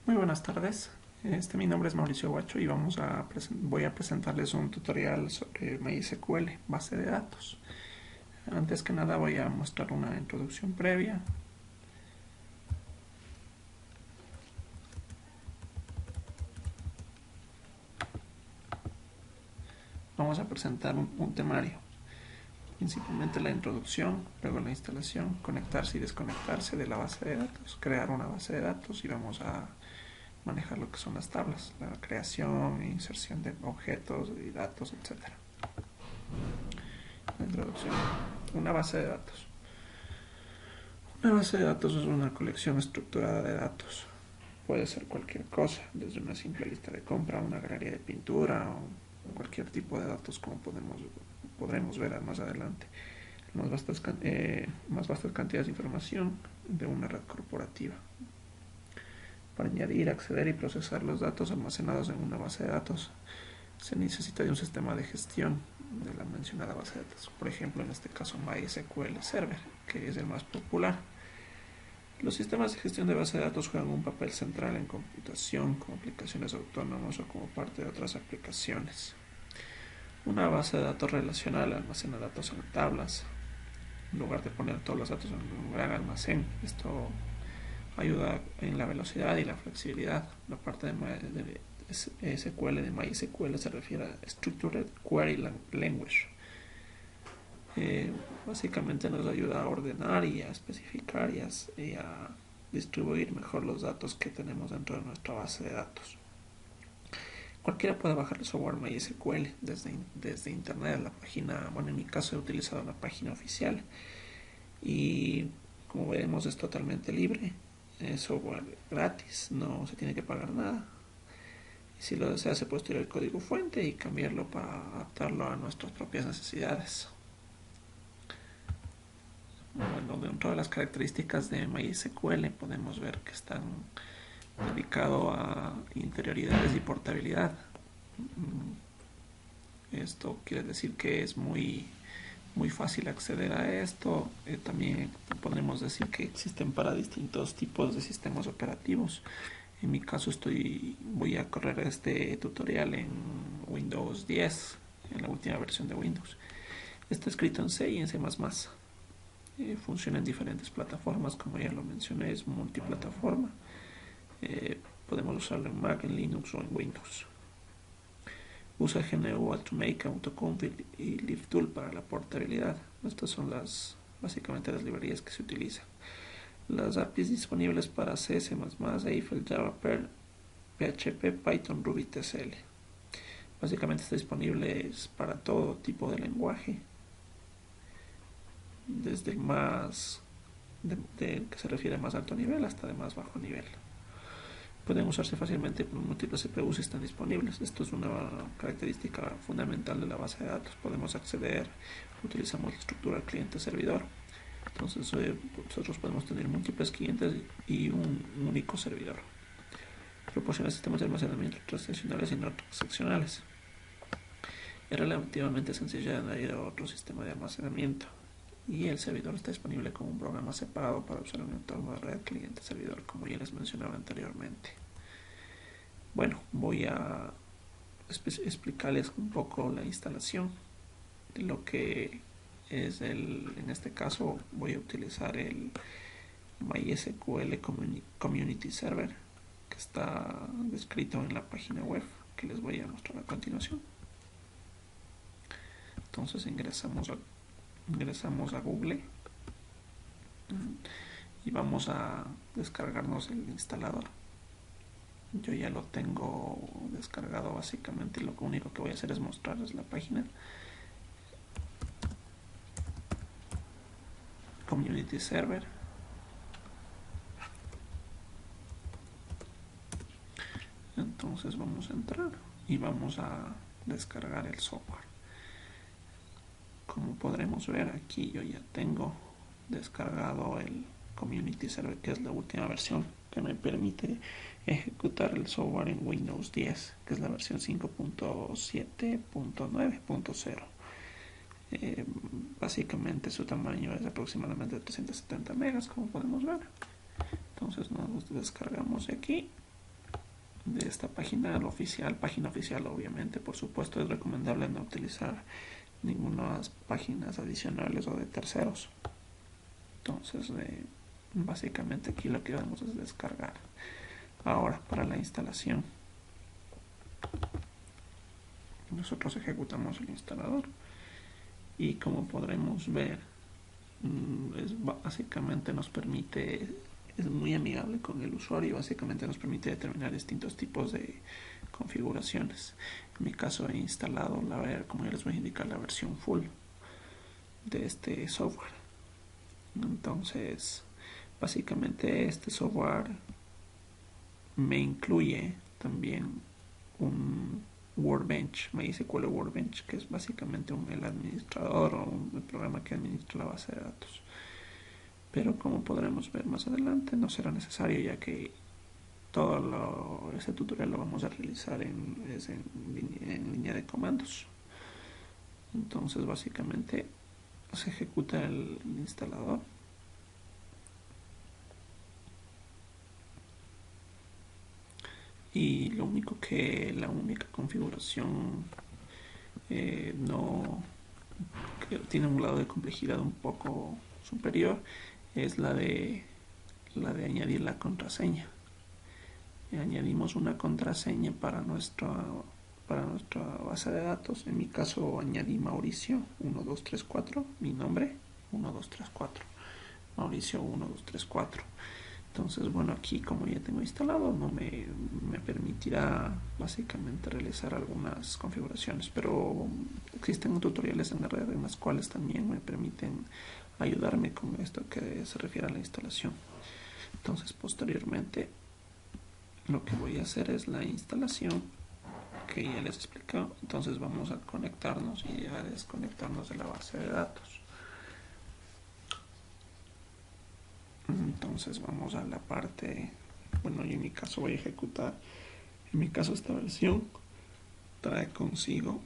Muy buenas tardes. Mi nombre es Mauricio Guacho y voy a presentarles un tutorial sobre MySQL, base de datos. Antes que nada voy a mostrar una introducción previa. Vamos a presentar un temario. Principalmente la introducción, luego la instalación, conectarse y desconectarse de la base de datos, crear una base de datos y vamos a manejar lo que son las tablas, la creación e inserción de objetos y datos, etc. La introducción. Una base de datos. Una base de datos es una colección estructurada de datos. Puede ser cualquier cosa, desde una simple lista de compra, una galería de pintura o cualquier tipo de datos como podremos ver más adelante. Más vastas cantidades de información de una red corporativa. Para añadir, acceder y procesar los datos almacenados en una base de datos se necesita de un sistema de gestión de la mencionada base de datos. Por ejemplo, en este caso MySQL Server, que es el más popular. Los sistemas de gestión de base de datos juegan un papel central en computación como aplicaciones autónomas o como parte de otras aplicaciones. Una base de datos relacional almacena datos en tablas, en lugar de poner todos los datos en un gran almacén. Esto ayuda en la velocidad y la flexibilidad. La parte de SQL de MySQL se refiere a Structured Query Language. Básicamente nos ayuda a ordenar y a especificar y a distribuir mejor los datos que tenemos dentro de nuestra base de datos. Cualquiera puede bajar el software MySQL desde internet, la página, bueno, en mi caso he utilizado la página oficial y como veremos es totalmente libre, es software gratis, no se tiene que pagar nada. Y si lo desea se puede estudiar el código fuente y cambiarlo para adaptarlo a nuestras propias necesidades. Bueno, dentro de las características de MySQL podemos ver que están dedicados a interioridades y portabilidad. Esto quiere decir que es muy fácil acceder a esto. También podemos decir que existen para distintos tipos de sistemas operativos. En mi caso voy a correr este tutorial en Windows 10, en la última versión de Windows. Está escrito en C y en C++. Funciona en diferentes plataformas, como ya lo mencioné, es multiplataforma. Podemos usarlo en Mac, en Linux o en Windows. Usa GNU, Automake, Autocomfig y LiveTool para la portabilidad. Estas son básicamente las librerías que se utilizan. Las APIs disponibles para C, C++, Eiffel, Java, Perl, PHP, Python, Ruby, TCL. Básicamente está disponible para todo tipo de lenguaje, desde el más que se refiere a más alto nivel hasta de más bajo nivel. Pueden usarse fácilmente por múltiples CPUs si están disponibles. Esto es una característica fundamental de la base de datos. Podemos acceder, utilizamos la estructura cliente-servidor. Entonces nosotros podemos tener múltiples clientes y un único servidor. Proporciona sistemas de almacenamiento transaccionales y no transaccionales. Es relativamente sencillo de añadir a otro sistema de almacenamiento y el servidor está disponible como un programa separado para usar en un entorno de red cliente-servidor, como ya les mencionaba anteriormente. Bueno, voy a explicarles un poco la instalación de lo que es en este caso voy a utilizar el MySQL Community Server, que está descrito en la página web que les voy a mostrar a continuación. Entonces ingresamos a Google y vamos a descargarnos el instalador. Yo ya lo tengo descargado, básicamente lo único que voy a hacer es mostrarles la página. Community Server. Entonces vamos a entrar y vamos a descargar el software. Como podremos ver aquí yo ya tengo descargado el Community Server, que es la última versión que me permite ejecutar el software en Windows 10, que es la versión 5.7.9.0. Básicamente su tamaño es aproximadamente 370 megas, como podemos ver. Entonces nos descargamos de aquí de esta página oficial obviamente. Por supuesto es recomendable no utilizar ninguna páginas adicionales o de terceros. Entonces básicamente aquí lo que vamos es descargar. Ahora para la instalación nosotros ejecutamos el instalador y como podremos ver básicamente nos permite, es muy amigable con el usuario y básicamente nos permite determinar distintos tipos de configuraciones. En mi caso he instalado como ya les voy a indicar, la versión full de este software. Entonces básicamente este software me incluye también un Workbench, MySQL Workbench, que es básicamente el administrador o el programa que administra la base de datos. Pero como podremos ver más adelante, no será necesario, ya que todo este tutorial lo vamos a realizar en línea de comandos. Entonces básicamente se ejecuta el instalador. Y la única configuración que tiene un grado de complejidad un poco superior es la de añadir la contraseña. Añadimos una contraseña para nuestra base de datos. En mi caso añadí Mauricio 1234, mi nombre 1234, Mauricio 1234. Entonces, bueno, aquí como ya tengo instalado, no me permitirá básicamente realizar algunas configuraciones, pero existen tutoriales en la red en las cuales también me permiten ayudarme con esto que se refiere a la instalación. Entonces, posteriormente, lo que voy a hacer es la instalación que ya les he explicado. Entonces, vamos a conectarnos y a desconectarnos de la base de datos. Entonces vamos a la parte, bueno, yo en mi caso voy a ejecutar, en mi caso esta versión trae consigo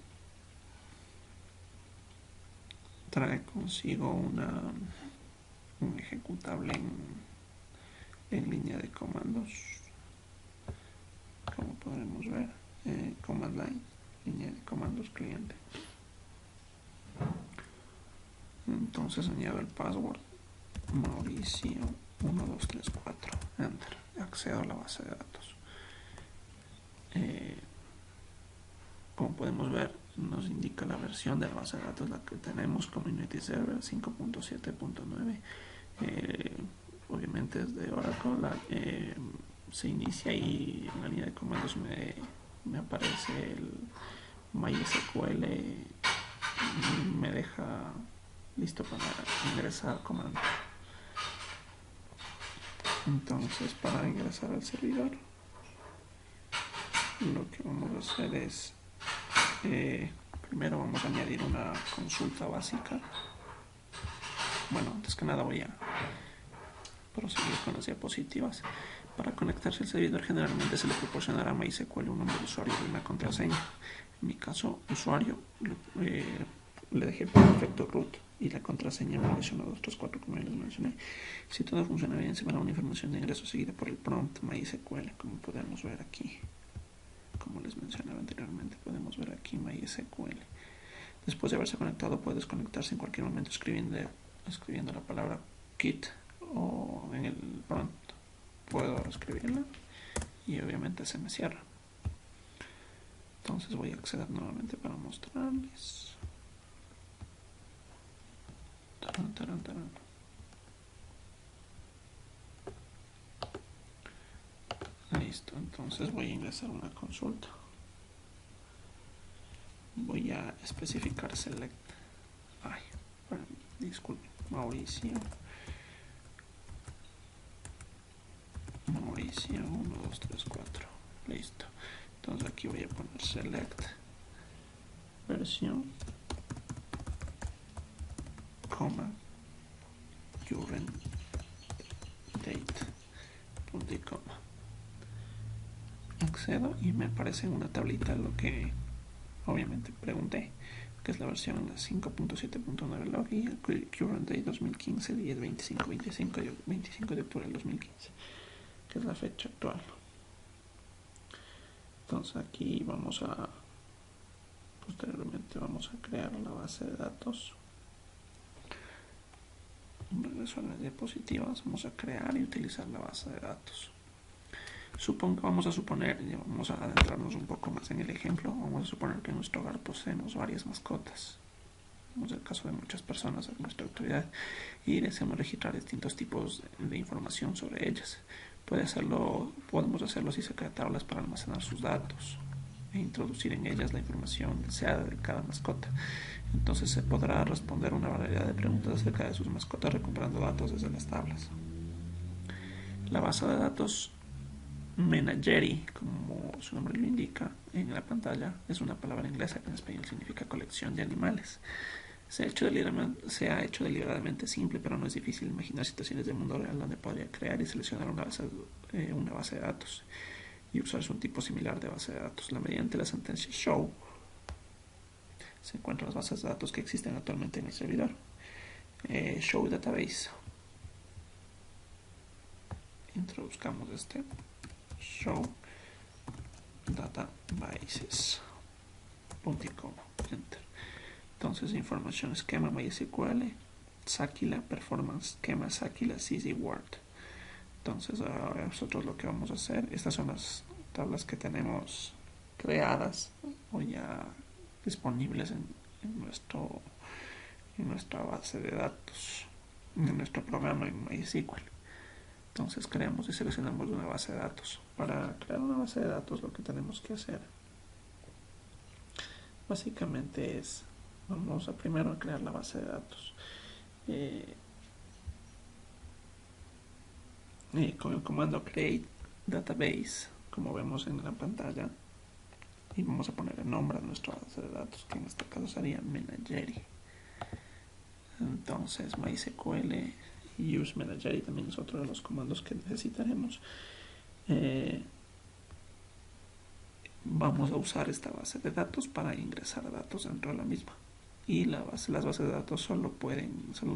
un ejecutable en línea de comandos, como podremos ver, command line, línea de comandos cliente. Entonces añado el password Mauricio 1234, enter, accedo a la base de datos. Como podemos ver, nos indica la versión de la base de datos, la que tenemos, Community Server 5.7.9. Obviamente es de Oracle. Se inicia y en la línea de comandos me aparece el MySQL, me deja listo para ingresar comando. Entonces, para ingresar al servidor, lo que vamos a hacer es primero vamos a añadir una consulta básica. Bueno, antes que nada voy a proseguir con las diapositivas. Para conectarse al servidor generalmente se le proporcionará a MySQL un nombre de usuario y una contraseña. En mi caso, usuario, le dejé por defecto root y la contraseña Mauricio 1234, como ya les mencioné. Si todo funciona bien, se verá una información de ingreso seguida por el prompt MySQL, como podemos ver aquí. Como les mencionaba anteriormente, podemos ver aquí MySQL. Después de haberse conectado, puede desconectarse en cualquier momento escribiendo la palabra quit o en el prompt puedo escribirla y obviamente se me cierra. Entonces voy a acceder nuevamente para mostrarles. Listo, entonces voy a ingresar una consulta. Voy a especificar select. Disculpen, Mauricio 1234. Listo. Entonces aquí voy a poner select versión, coma, current date, punto y coma. Accedo y me aparece en una tablita lo que obviamente pregunté, que es la versión 5.7.9 log y el current date 2015, 25 de octubre del 2015, que es la fecha actual. Entonces aquí posteriormente vamos a crear la base de datos. Regreso a las diapositivas, vamos a crear y utilizar la base de datos. Vamos a adentrarnos un poco más en el ejemplo. Vamos a suponer que en nuestro hogar poseemos varias mascotas. Es el caso de muchas personas en nuestra actividad y deseamos registrar distintos tipos de información sobre ellas. Podemos hacerlo si se crean tablas para almacenar sus datos e introducir en ellas la información deseada de cada mascota. Entonces se podrá responder una variedad de preguntas acerca de sus mascotas recuperando datos desde las tablas. La base de datos Menagerie, como su nombre lo indica en la pantalla, es una palabra inglesa que en español significa colección de animales. Se ha hecho deliberadamente simple, pero no es difícil imaginar situaciones del mundo real donde podría crear y seleccionar una base de datos y usarse un tipo similar de base de datos. Mediante la sentencia show se encuentran las bases de datos que existen actualmente en el servidor. Show database. Introduzcamos show databases.com. Enter. Entonces, información esquema MySQL, Sakila, performance esquema Sakila, CZ Word. Entonces, ahora nosotros lo que vamos a hacer, estas son las tablas que tenemos creadas o ya disponibles en nuestra base de datos, en nuestro programa en MySQL. Entonces creamos y seleccionamos una base de datos. Para crear una base de datos lo que tenemos que hacer básicamente es, vamos a primero crear la base de datos con el comando create database, como vemos en la pantalla, y vamos a poner el nombre a nuestra base de datos, que en este caso sería Menagerie. Entonces MySQL use Menagerie también es otro de los comandos que necesitaremos. Vamos a usar esta base de datos para ingresar datos dentro de la misma. Y las bases de datos solo pueden ser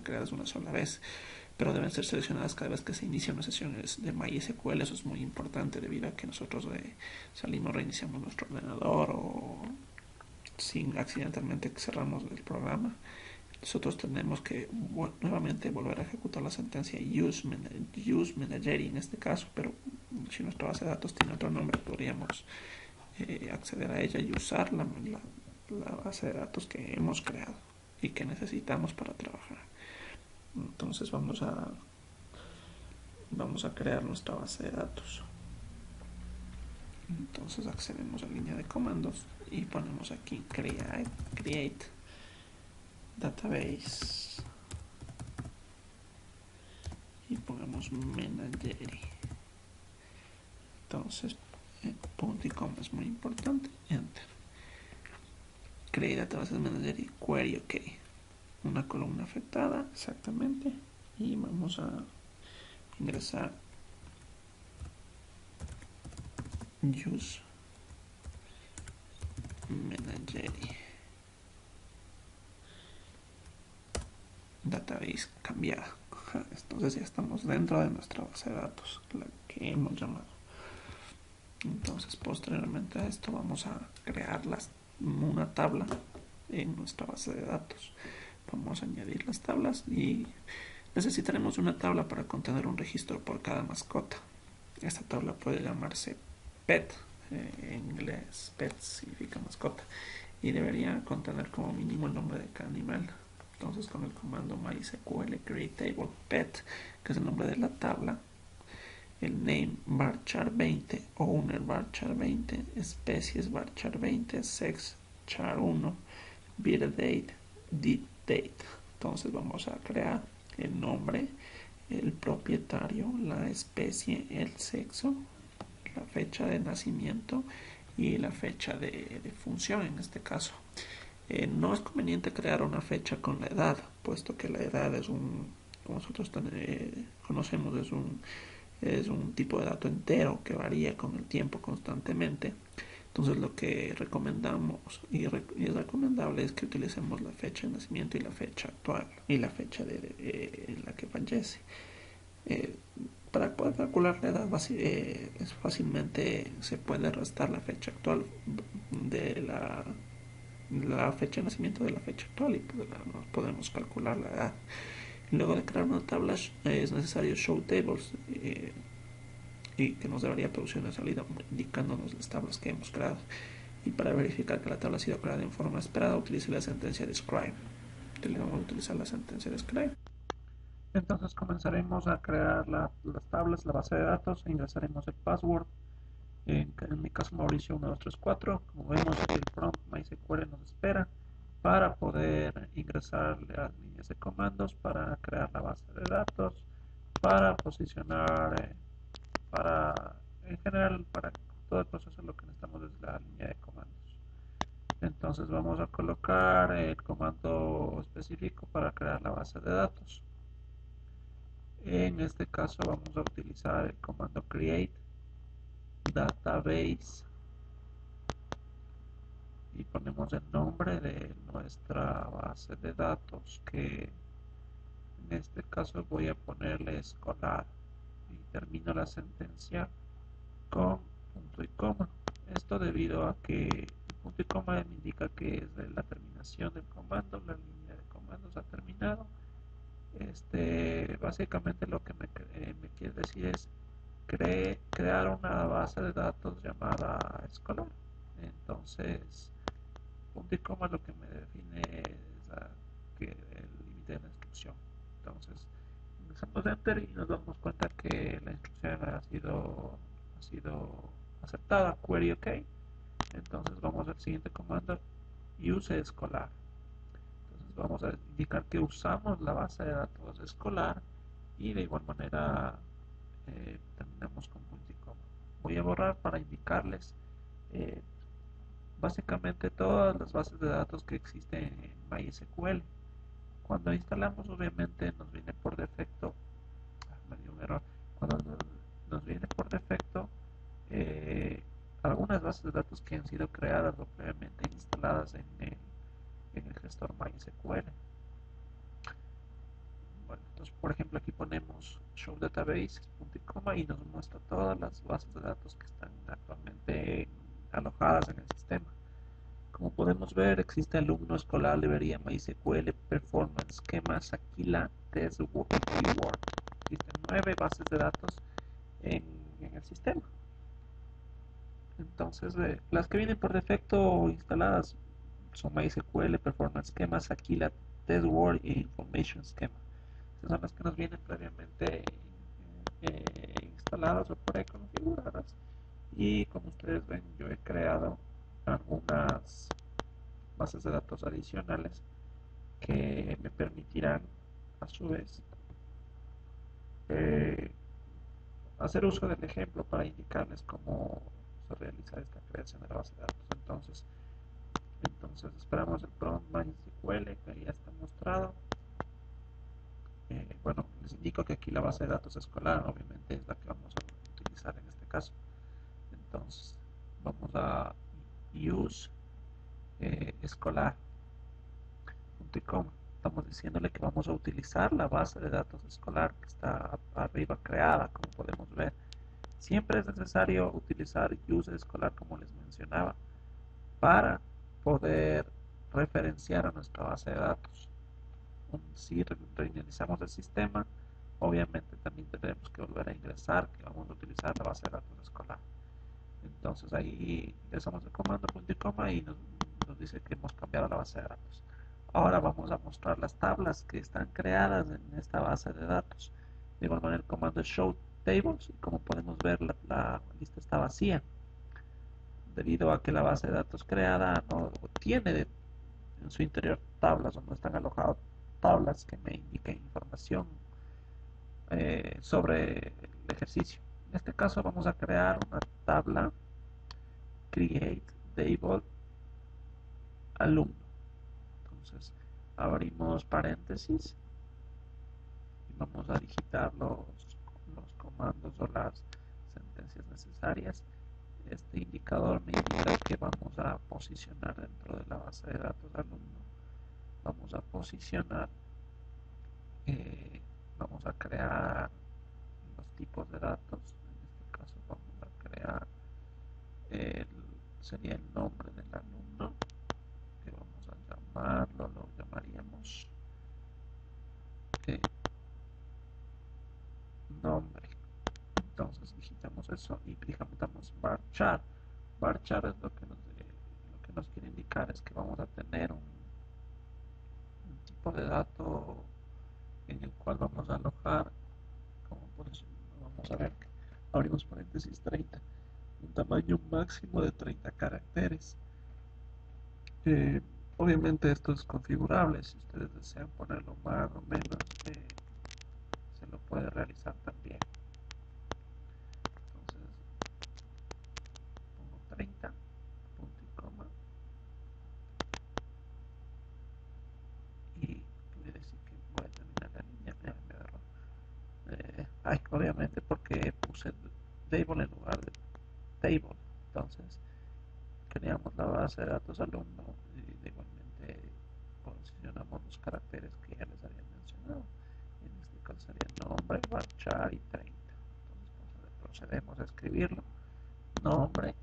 creadas una sola vez, pero deben ser seleccionadas cada vez que se inicia una sesión de MySQL. Eso es muy importante debido a que nosotros reiniciamos nuestro ordenador o sin accidentalmente cerramos el programa. Nosotros tenemos que nuevamente volver a ejecutar la sentencia use Menagerie en este caso, pero si nuestra base de datos tiene otro nombre podríamos acceder a ella y usar la base de datos que hemos creado y que necesitamos para trabajar. Entonces vamos a crear nuestra base de datos. Entonces accedemos a la línea de comandos y ponemos aquí create database y pongamos Menagerie. Entonces punto y coma es muy importante. Enter. Create database Menagerie query OK, una columna afectada exactamente, y vamos a ingresar use Menagerie database cambiada. Entonces ya estamos dentro de nuestra base de datos, la que hemos llamado. Entonces posteriormente a esto vamos a crear una tabla en nuestra base de datos. Vamos a añadir las tablas y necesitaremos una tabla para contener un registro por cada mascota. Esta tabla puede llamarse pet, en inglés pet significa mascota, y debería contener como mínimo el nombre de cada animal. Entonces con el comando MySQL create table pet, que es el nombre de la tabla, el name varchar20, owner varchar20, especies varchar20, sex char1, birth date, date. Entonces vamos a crear el nombre, el propietario, la especie, el sexo, la fecha de nacimiento y la fecha de función en este caso. No es conveniente crear una fecha con la edad, puesto que la edad es como nosotros conocemos, es un tipo de dato entero que varía con el tiempo constantemente. Entonces lo que recomendamos y es recomendable es que utilicemos la fecha de nacimiento y la fecha actual y la fecha en la que fallece. Para poder calcular la edad es fácilmente se puede restar la fecha actual de la fecha de nacimiento de la fecha actual y podemos calcular la edad. Luego de crear una tabla es necesario show tables y que nos debería producir una salida indicándonos las tablas que hemos creado. Y para verificar que la tabla ha sido creada en forma esperada, utilice la sentencia describe. Vamos a utilizar la sentencia describe. Entonces comenzaremos a crear las tablas, la base de datos e ingresaremos el password. En mi caso Mauricio 1234. Como vemos aquí el prompt MySQL nos espera para poder ingresar las líneas de comandos para crear la base de datos, para posicionar, para en general para todo el proceso lo que necesitamos es la línea de comandos. Entonces vamos a colocar el comando específico para crear la base de datos. En este caso vamos a utilizar el comando create database y ponemos el nombre de nuestra base de datos, que en este caso voy a ponerle escolar, y termino la sentencia con punto y coma. Esto debido a que el punto y coma me indica que es de la terminación del comando, la línea de comandos ha terminado. Básicamente lo que me quiere decir es crear una base de datos llamada escolar. Entonces punto y coma lo que me define es que el límite de la instrucción. Entonces ingresamos enter y nos damos cuenta que la instrucción ha sido aceptada. Query OK. Entonces vamos al siguiente comando, use escolar. Entonces vamos a indicar que usamos la base de datos escolar y de igual manera terminamos con punto y coma. Voy a borrar para indicarles eh, básicamente todas las bases de datos que existen en MySQL. Cuando instalamos, obviamente nos viene por defecto, me dio un error, cuando nos viene por defecto algunas bases de datos que han sido creadas o previamente instaladas en el gestor MySQL. Bueno, entonces por ejemplo aquí ponemos show database punto y coma y nos muestra todas las bases de datos que están actualmente alojadas en el sistema. Como podemos ver, existe alumno escolar, librería MySQL, performance, esquemas, Aquila, test, keyword. Existen 9 bases de datos en el sistema. Entonces, las que vienen por defecto instaladas son MySQL, performance, esquemas, Aquila, test, word e information schema. Esas son las que nos vienen previamente instaladas o preconfiguradas. Y como ustedes ven, yo he creado algunas bases de datos adicionales que me permitirán a su vez eh, hacer uso del ejemplo para indicarles cómo se realiza esta creación de la base de datos. Entonces esperamos el prompt MySQL que ya está mostrado. Bueno, les indico que aquí la base de datos escolar obviamente es la que vamos a utilizar en este caso. Entonces vamos a use escolar punto y coma. Estamos diciéndole que vamos a utilizar la base de datos escolar que está arriba creada, como podemos ver. Siempre es necesario utilizar use escolar, como les mencionaba, para poder referenciar a nuestra base de datos. Si reiniciamos el sistema, obviamente también tendremos que volver a ingresar que vamos a utilizar la base de datos escolar. Entonces ahí ingresamos el comando punto y coma y nos dice que hemos cambiado la base de datos. Ahora vamos a mostrar las tablas que están creadas en esta base de datos. De igual manera el comando es show tables y como podemos ver la lista está vacía debido a que la base de datos creada no tiene en su interior tablas o no están alojadas tablas que me indiquen información sobre el ejercicio. En este caso vamos a crear una tabla create table alumno. Entonces abrimos paréntesis y vamos a digitar los comandos o las sentencias necesarias. Este indicador me indica que vamos a posicionar dentro de la base de datos alumno. Vamos a posicionar, vamos a crear los tipos de datos. En este caso vamos a crear el, sería el nombre del alumno, que vamos a llamarlo, lo llamaríamos nombre. Entonces digitamos eso y digitamos varchar. Varchar es lo que nos quiere indicar es que vamos a tener un tipo de dato en el cual vamos a alojar, como por ejemplo, vamos a ver que abrimos paréntesis 30, un tamaño máximo de 30 caracteres. Eh, Obviamente esto es configurable, si ustedes desean ponerlo más o menos, se lo puede realizar también. Entonces pongo 30, punto y coma, y quiere decir que voy a terminar la línea, me agarró. Obviamente porque puse table en lugar de table, entonces creamos la base de datos alumno y igualmente posicionamos los caracteres que ya les había mencionado. En este caso sería nombre, varchar y 30. Entonces procedemos a escribirlo. Nombre,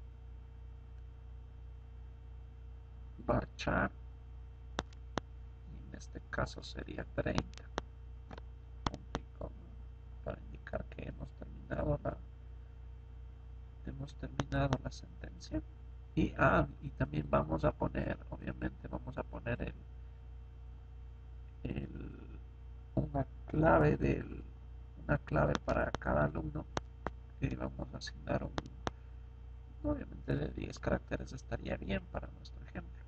varchar, y en este caso sería 30. Punto y coma, para indicar que hemos terminado la sentencia. Y también vamos a poner, obviamente vamos a poner una clave una clave para cada alumno, que vamos a asignar obviamente de 10 caracteres estaría bien para nuestro ejemplo.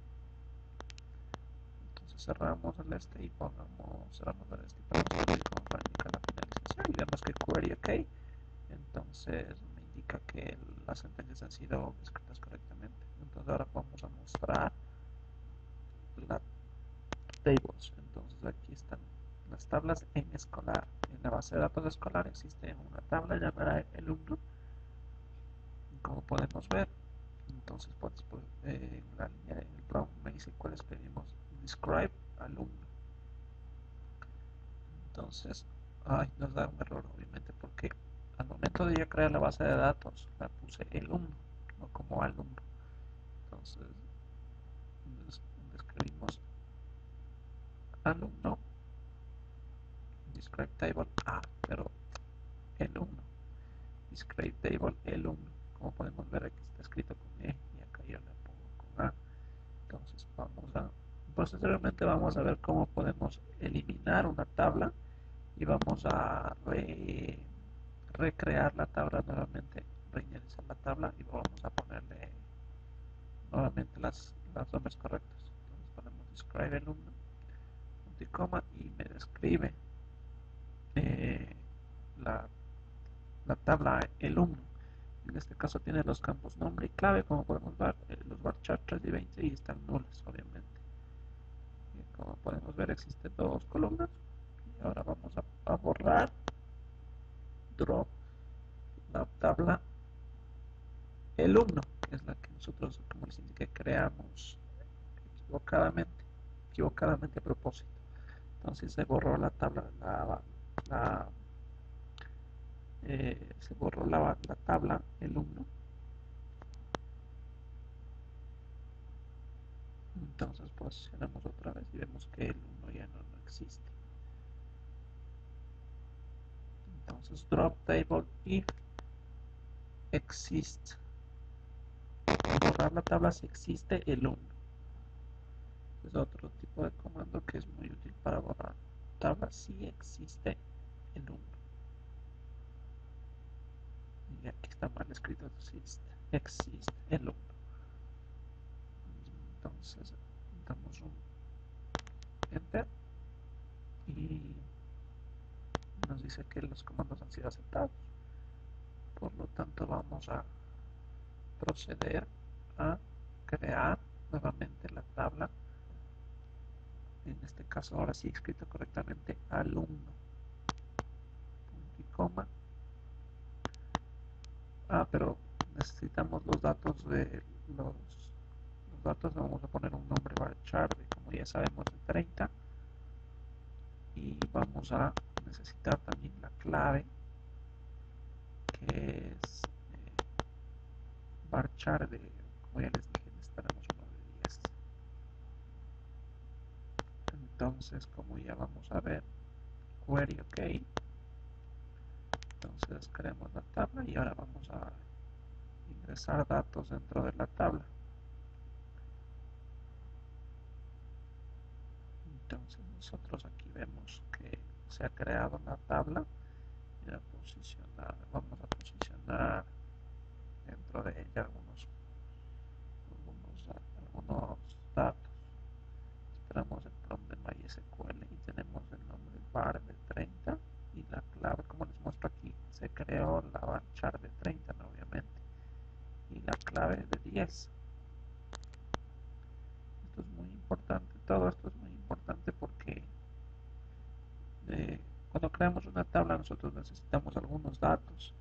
Entonces cerramos el este y cerramos el este y ponemos para indicar la finalización y vemos que query ok. Entonces me indica que las sentencias han sido escritas correctamente. Entonces ahora vamos a mostrar las tables. Entonces aquí están las tablas en escolar. En la base de datos escolar existe una tabla llamada alumno, como podemos ver. Entonces en la línea del prompt me dice cuál es, pedimos describe alumno. Entonces nos da un error obviamente porque al momento de yo crear la base de datos la puse alumno, no como alumno. Entonces describimos alumno, describe table pero alumno, describe table alumno. Como podemos ver aquí está escrito con E y acá yo le pongo con A. Entonces posteriormente vamos a ver cómo podemos eliminar una tabla y vamos a recrear la tabla nuevamente, reiniciar la tabla y vamos a ponerle nuevamente los nombres correctos. Entonces ponemos describe alumno, punto y coma, y me describe eh, la, la tabla alumno. En este caso tiene los campos nombre y clave, como podemos ver, los varchar 3 y 20 y están nulos, obviamente. Y como podemos ver, existen dos columnas. Y ahora vamos a borrar, drop, la tabla alumno, que es la que nosotros, como les indiqué, creamos equivocadamente a propósito. Entonces se borró la tabla, se borró la tabla alumno. Entonces posicionamos otra vez y vemos que el 1 ya no existe. Entonces drop table if exist. Borrar la tabla si existe el 1. Es otro tipo de comando que es muy útil para borrar tabla si existe el 1. Y aquí está mal escrito, existe el 1. Entonces damos un enter y nos dice que los comandos han sido aceptados. Por lo tanto vamos a proceder a crear nuevamente la tabla, en este caso ahora sí escrito correctamente alumno, punto y coma. Pero necesitamos los datos los datos, vamos a poner un nombre varchar de, como ya sabemos, de 30, y vamos a necesitar también la clave que es varchar de, como ya les dije, necesitaremos uno de 10. Entonces, como ya vamos a ver, query ok. Entonces creamos la tabla y ahora vamos a ingresar datos dentro de la tabla. Entonces nosotros aquí vemos que se ha creado la tabla y vamos a posicionar dentro de ella algunos datos. Esperamos el prompt de MySQL y tenemos el nombre var de 30 y la clave, como les muestro aquí, se creó la varchar de 30, ¿no? Obviamente, y la clave de 10. Esto es muy importante, todo esto es muy importante porque cuando creamos una tabla nosotros necesitamos algunos datos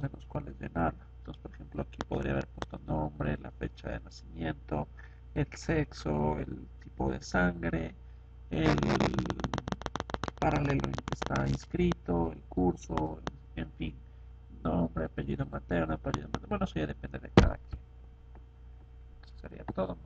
en los cuales llenarla. Entonces, por ejemplo, aquí podría haber puesto nombre, la fecha de nacimiento, el sexo, el tipo de sangre, el paralelo en que está inscrito, el curso, en fin, nombre, apellido materno, bueno, eso ya depende de cada quien. Eso sería todo.